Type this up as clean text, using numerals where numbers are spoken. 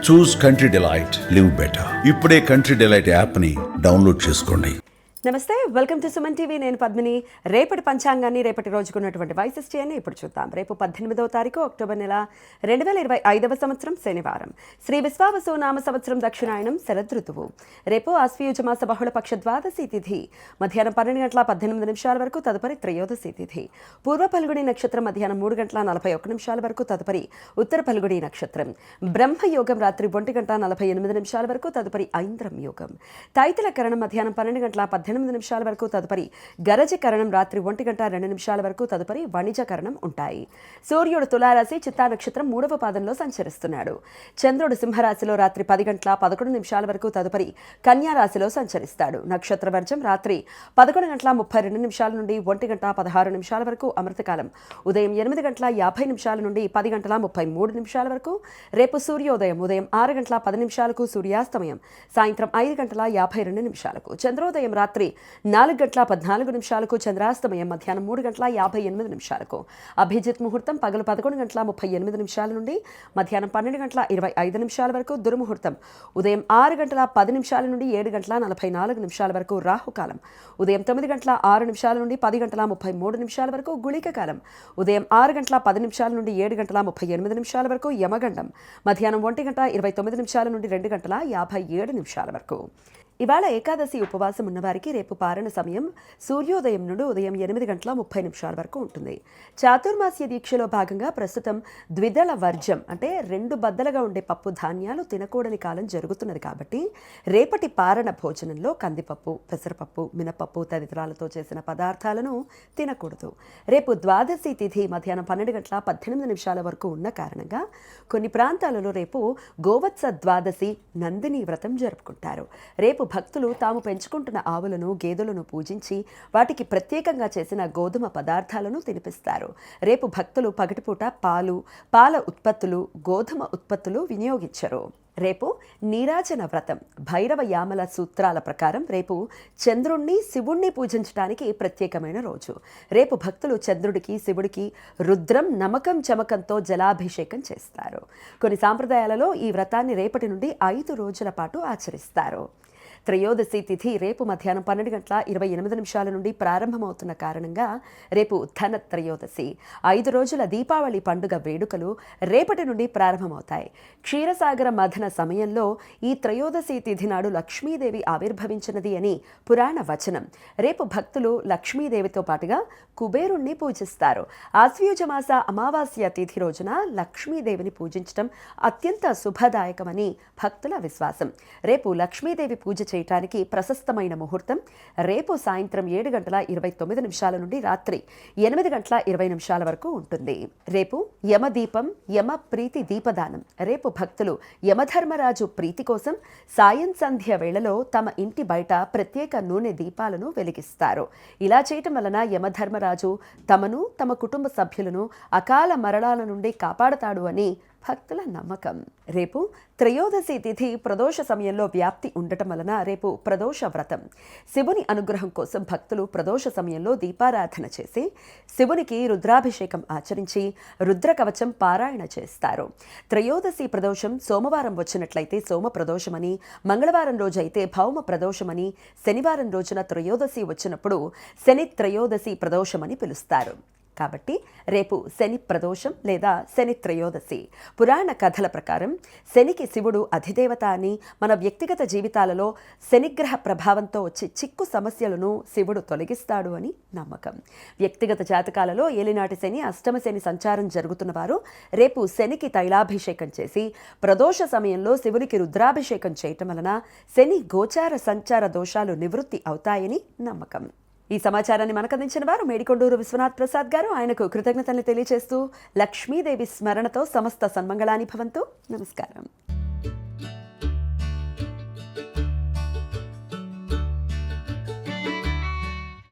చూస్ country delight, live better. ఇప్పుడే country delight యాప్ని download చేసుకోండి. నమస్తే, వెల్కమ్ టు సుమన్ టీవీ. నేను పద్మిని. రేపటి పంచాంగాన్ని, రేపటి రోజుకున్నటువంటి వైశిష్ట్యాన్ని ఇప్పుడు చూద్దాం. రేపు 18వ తారీఖు అక్టోబర్ నెల 2025వ సంవత్సరం శనివారం. శ్రీ విశ్వావసు నామ సంవత్సరం దక్షిణాయనం శరదృతువు. రేపు ఆశ్వయుజ మాస బహుళపక్ష ద్వాదశి తిథి మధ్యాహ్నం 12:18 వరకు, తదుపరి త్రయోదశి తిథి. పూర్వ ఫల్గుణి నక్షత్రం మధ్యాహ్నం 3:41 వరకు, తదుపరి ఉత్తర ఫల్గుణి నక్షత్రం. బ్రహ్మయోగం రాత్రి 1:48 వరకు, తదుపరి ఐంద్రం యోగం. తైతల కరణం మధ్యాహ్నం 12:18 వరకు, తదుపరి గరజకరణం రాత్రి 1:02 వరకు, తదుపరి వణిజకరణం ఉంటాయి. సూర్యుడు తులారాశి చిత్తా నక్షత్రం 3వ పాదంలో సంచరిస్తున్నాడు. చంద్రుడు సింహరాశిలో రాత్రి 10:11 వరకు, తదుపరి కన్యా రాశిలో సంచరిస్తాడు. నక్షత్ర వర్జం రాత్రి 11:32 నుండి 1:16 వరకు, అమృతకాలం ఉదయం 8:50 నుండి 10:33 వరకు. రేపు సూర్యోదయం ఉదయం 6:10 సూర్యాస్తమయం సాయంత్రం 5:52. చంద్రోదయం రాత్రి 4:14 చంద్రాస్తమయం మధ్యాహ్నం 3:58. అభిజిత్ ముహూర్తం పగలు 11:38 నుండి మధ్యాహ్నం 12:25 వరకు. దుర్ముహూర్తం ఉదయం 6:10 నుండి 7:44 వరకు. రాహుకాలం ఉదయం 9:06 నుండి 10:33 వరకు. గుళిక కాలం ఉదయం 6:10 నుండి 7:38 వరకు. యమగండం మధ్యాహ్నం 1:29 నుండి 2:57 వరకు. ఇవాళ ఏకాదశి ఉపవాసం ఉన్నవారికి రేపు పారణ సమయం సూర్యోదయం నుండి ఉదయం 8:30 వరకు ఉంటుంది. చాతుర్మాస్య దీక్షలో భాగంగా ప్రస్తుతం ద్విదళ వర్జం అంటే 2 బద్దలుగా ఉండే పప్పు ధాన్యాలు తినకూడని కాలం జరుగుతున్నది కాబట్టి రేపటి పారణ భోజనంలో కందిపప్పు, పెసరపప్పు, మినపప్పు తదితరాలతో చేసిన పదార్థాలను తినకూడదు. రేపు ద్వాదశి తిథి మధ్యాహ్నం 12:18 వరకు ఉన్న కారణంగా కొన్ని ప్రాంతాలలో రేపు గోవత్స ద్వాదశి నందిని వ్రతం జరుపుకుంటారు. రేపు భక్తులు తాము పెంచుకుంటున్న ఆవులను, గేదెలను పూజించి వాటికి ప్రత్యేకంగా చేసిన గోధుమ పదార్థాలను తినిపిస్తారు. రేపు భక్తులు పగటిపూట పాల ఉత్పత్తులు, గోధుమ ఉత్పత్తులు వినియోగించరు. రేపు నీరాజన వ్రతం. భైరవ యామల సూత్రాల ప్రకారం రేపు చంద్రుణ్ణి, శివుణ్ణి పూజించడానికి ప్రత్యేకమైన రోజు. రేపు భక్తులు చంద్రుడికి, శివుడికి రుద్రం, నమకం, చమకంతో జలాభిషేకం చేస్తారు. కొన్ని సాంప్రదాయాలలో ఈ వ్రతాన్ని రేపటి నుండి 5 రోజుల పాటు ఆచరిస్తారు. త్రయోదశి తిథి రేపు మధ్యాహ్నం 12:28 నుండి ప్రారంభమవుతున్న కారణంగా రేపు ధన త్రయోదశి. 5 రోజుల దీపావళి పండుగ వేడుకలు రేపటి నుండి ప్రారంభమవుతాయి. క్షీరసాగర మథన సమయంలో ఈ త్రయోదశి తిథి నాడు లక్ష్మీదేవి ఆవిర్భవించినది అని పురాణ వచనం. రేపు భక్తులు లక్ష్మీదేవితో పాటుగా కుబేరుణ్ణి పూజిస్తారు. ఆశ్వయుజమాస అమావాస్య తిథి రోజున లక్ష్మీదేవిని పూజించడం అత్యంత శుభదాయకమని భక్తుల విశ్వాసం. రేపు లక్ష్మీదేవి పూజ చేయటానికి ప్రశస్తమైన ముహూర్తం రేపు సాయంత్రం 7:29 నుండి రాత్రి 8:20 వరకు ఉంటుంది. రేపు యమదీపం, యమ ప్రీతి దీపదానం. రేపు భక్తులు యమధర్మరాజు ప్రీతి కోసం సాయం సంధ్య వేళలో తమ ఇంటి బయట ప్రత్యేక నూనె దీపాలను వెలిగిస్తారు. ఇలా చేయటం వలన యమధర్మరాజు తమను, తమ కుటుంబ సభ్యులను అకాల మరణాల నుండి కాపాడతాడు అని భక్తుల నమ్మకం. రేపు త్రయోదశి తిథి ప్రదోష సమయంలో వ్యాప్తి ఉండటం వలన రేపు ప్రదోష వ్రతం. శివుని అనుగ్రహం కోసం భక్తులు ప్రదోష సమయంలో దీపారాధన చేసి శివునికి రుద్రాభిషేకం ఆచరించి రుద్ర కవచం పారాయణ చేస్తారు. త్రయోదశి ప్రదోషం సోమవారం వచ్చినట్లయితే సోమ ప్రదోషమని, మంగళవారం రోజు అయితే భౌమ ప్రదోషమని, శనివారం రోజున త్రయోదశి వచ్చినప్పుడు శని త్రయోదశి ప్రదోషమని పిలుస్తారు. కాబట్టి రేపు శని ప్రదోషం లేదా శని త్రయోదశి. పురాణ కథల ప్రకారం శనికి శివుడు అధిదేవత అని, మన వ్యక్తిగత జీవితాలలో శనిగ్రహ ప్రభావంతో వచ్చే చిక్కు సమస్యలను శివుడు తొలగిస్తాడు అని నమ్మకం. వ్యక్తిగత జాతకాలలో ఏలినాటి శని, అష్టమ శని సంచారం జరుగుతున్న వారు రేపు శనికి తైలాభిషేకం చేసి ప్రదోష సమయంలో శివునికి రుద్రాభిషేకం చేయటం వలన శని గోచార సంచార దోషాలు నివృత్తి అవుతాయని నమ్మకం. ఈ సమాచారాన్ని మనకు అందించిన వారు మేడికొండూరు విశ్వనాథ్ ప్రసాద్ గారు. ఆయనకు కృతజ్ఞతలు తెలియజేస్తూ లక్ష్మీదేవి స్మరణతో సమస్త సన్మంగళాని భవంతు. నమస్కారం.